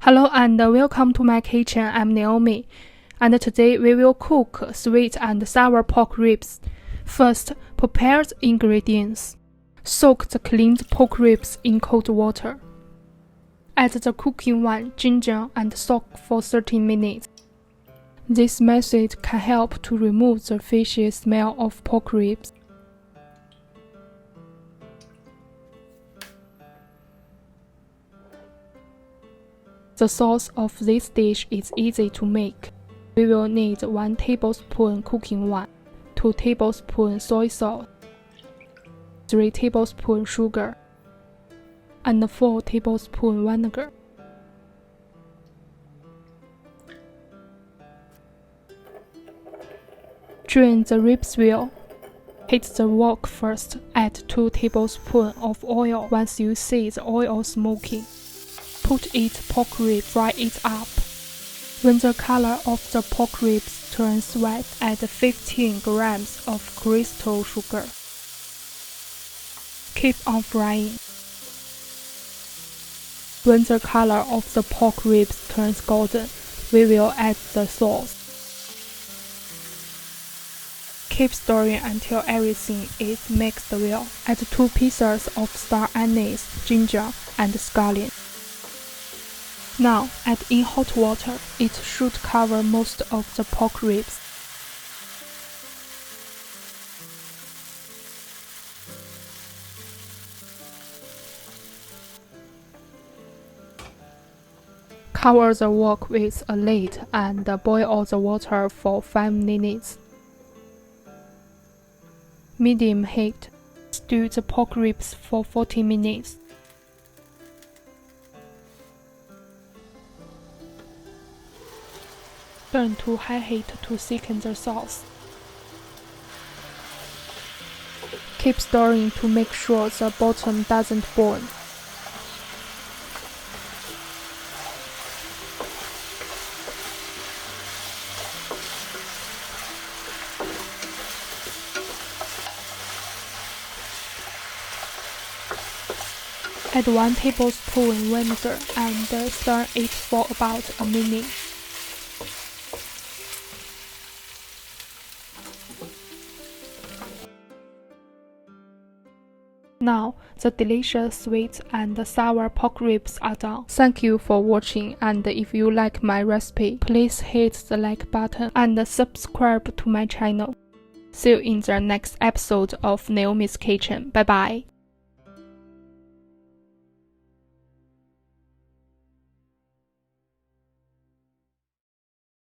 Hello and welcome to my kitchen. I'm Naomi, and today we will cook sweet and sour pork ribs. First, prepare the ingredients. Soak the cleaned pork ribs in cold water. Add the cooking wine, ginger, and soak for 30 minutes. This method can help to remove the fishy smell of pork ribs. The sauce of this dish is easy to make. We will need 1 tablespoon cooking wine, 2 tablespoons soy sauce, 3 tablespoons sugar, and 4 tablespoons vinegar. Drain the ribs well. Heat the wok first. Add 2 tablespoons of oil. Once you see the oil smoking, put each pork rib, fry it up. When the color of the pork ribs turns white, add 15 grams of crystal sugar. Keep on frying. When the color of the pork ribs turns golden, we will add the sauce. Keep stirring until everything is mixed well. Add 2 pieces of star anise, ginger, and scallion. Now add in hot water. It should cover most of the pork ribs. Cover the wok with a lid and boil the water for 5 minutes. Medium heat. Stew the pork ribs for 40 minutes. Turn to high heat to thicken the sauce. Keep stirring to make sure the bottom doesn't burn. Add 1 tablespoon vinegar and stir it for about a minute. Now, the delicious sweet and sour pork ribs are done. Thank you for watching, and if you like my recipe, please hit the like button and subscribe to my channel. See you in the next episode of Naomi's Kitchen. Bye bye.